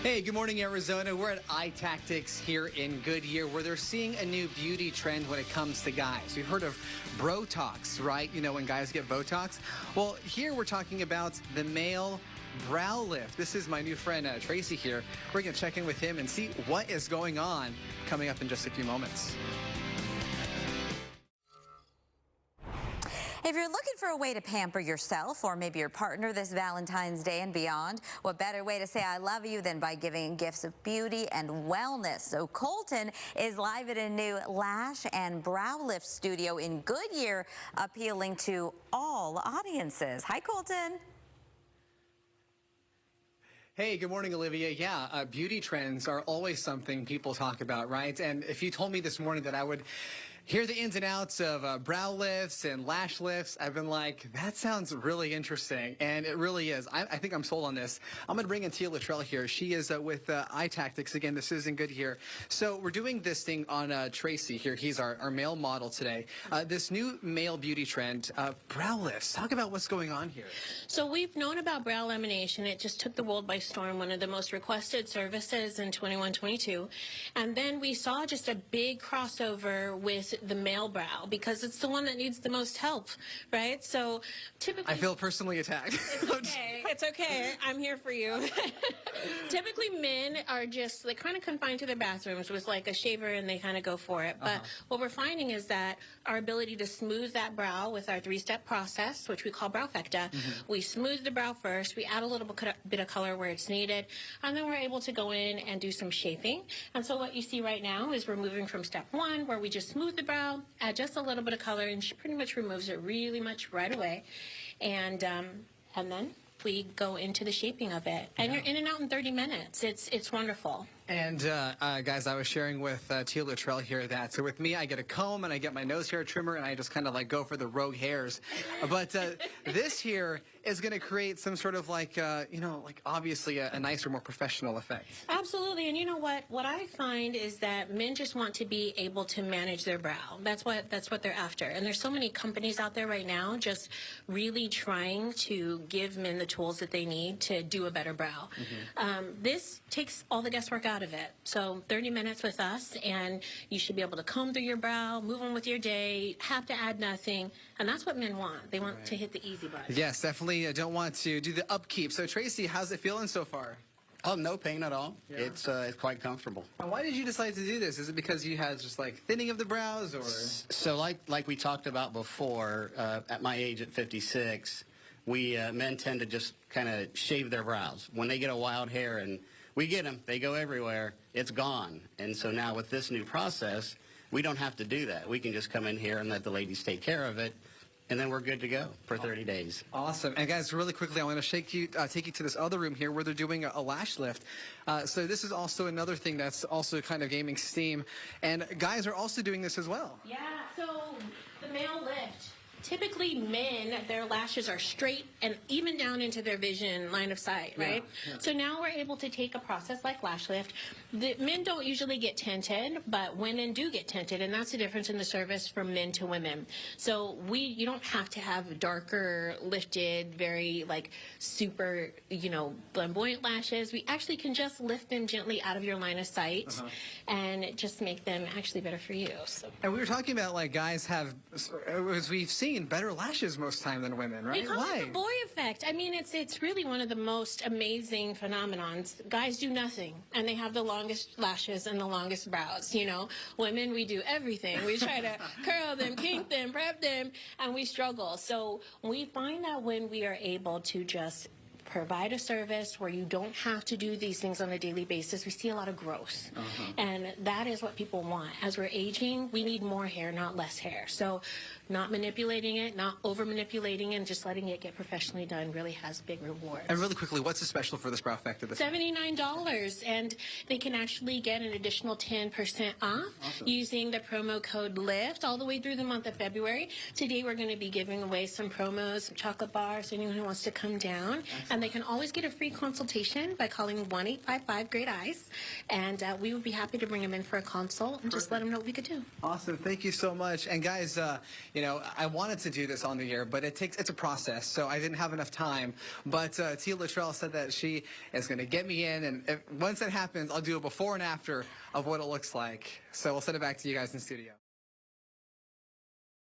Hey, good morning, Arizona. We're at Tactics here in Goodyear, where they're seeing a new beauty trend when it comes to guys. You've heard of Botox, right? You know, when guys get Botox. Well, here we're talking about the male brow lift. This is my new friend, Tracy here. We're going to check in with him and see what is going on coming up in just a few moments. If you're looking for a way to pamper yourself or maybe your partner this Valentine's Day and beyond, what better way to say I love you than by giving gifts of beauty and wellness? So Colton is live at a new lash and brow lift studio in Goodyear, appealing to all audiences. Hi, Colton. Hey, good morning, Olivia. Yeah, beauty trends are always something people talk about, right? And if you told me this morning that I would hear the ins and outs of brow lifts and lash lifts, I've been like, that sounds really interesting. And it really is. I think I'm sold on this. I'm going to bring in Tia Luttrell here. She is with Tactics. Again, this is in Goodyear. So we're doing this thing on Tracy here. He's our male model today. This new male beauty trend, brow lifts. Talk about what's going on here. So we've known about brow lamination. It just took the world by storm, one of the most requested services in 21-22. And then we saw just a big crossover with the male brow because it's the one that needs the most help, right? So typically... I feel personally attacked. It's okay. It's okay. I'm here for you. Typically men are just like kind of confined to their bathrooms with like a shaver and they kind of go for it. But what we're finding is that our ability to smooth that brow with our three-step process, which we call Browfecta, we smooth the brow first, we add a little bit of color where it's needed, and then we're able to go in and do some shaping. And so what you see right now is we're moving from step one, where we just smooth the brow, add just a little bit of color, and she pretty much removes it really much right away. And then we go into the shaping of it. And you're in and out in 30 minutes. It's wonderful. And guys, I was sharing with Tia Luttrell here that so with me, I get a comb and I get my nose hair trimmer and I just kind of like go for the rogue hairs. But this here is going to create some sort of like, you know, like obviously a nicer, more professional effect. Absolutely. And you know what? What I find is that men just want to be able to manage their brow. That's what they're after. And there's so many companies out there right now just really trying to give men the tools that they need to do a better brow. This takes all the guesswork out of it. So 30 minutes with us and you should be able to comb through your brow, move on with your day, have to add nothing. And that's what men want. They want to hit the easy button. Yes, definitely don't want to do the upkeep. So Tracy, how's it feeling so far? Oh, no pain at all. Yeah. It's quite comfortable. And why did you decide to do this? Is it because you had just like thinning of the brows or? So like we talked about before, at my age at 56, men tend to just kind of shave their brows. When they get a wild hair, and we get them, they go everywhere, it's gone. And so now with this new process, we don't have to do that. We can just come in here and let the ladies take care of it, and then we're good to go for 30 days. Awesome. And guys, really quickly, I want to take you to this other room here where they're doing a lash lift. So this is also another thing that's also kind of gaining steam. And guys are also doing this as well. Yeah, so the male lift. Typically men, their lashes are straight and even down into their vision line of sight, right? Yeah. So now we're able to take a process like lash lift. The men don't usually get tinted, but women do get tinted, and that's the difference in the service from men to women. So you don't have to have darker, lifted, very like super, you know, flamboyant lashes. We actually can just lift them gently out of your line of sight and just make them actually better for you. So. And we were talking about like guys have, as we've seen, better lashes most time than women, right? They call it the boy effect. I mean, it's really one of the most amazing phenomenons. Guys do nothing, and they have the longest lashes and the longest brows, you know. Women, we do everything. We try to curl them, kink them, prep them, and we struggle. So we find that when we are able to just provide a service where you don't have to do these things on a daily basis, we see a lot of growth. And that is what people want. As we're aging, we need more hair, not less hair. So not manipulating it, not over manipulating it, and just letting it get professionally done really has big rewards. And really quickly, what's the special for this Browfecta? $79, and they can actually get an additional 10% off using the promo code LIFT all the way through the month of February. Today we're going to be giving away some promos, some chocolate bars, anyone who wants to come down. and they can always get a free consultation by calling 1-855-GREAT-EYES, and we would be happy to bring them in for a consult and just let them know what we could do. Awesome. Thank you so much. And guys, you know, I wanted to do this on the air, but it's a process, so I didn't have enough time. But Tia Luttrell said that she is going to get me in, and once that happens, I'll do a before and after of what it looks like. So we'll send it back to you guys in studio.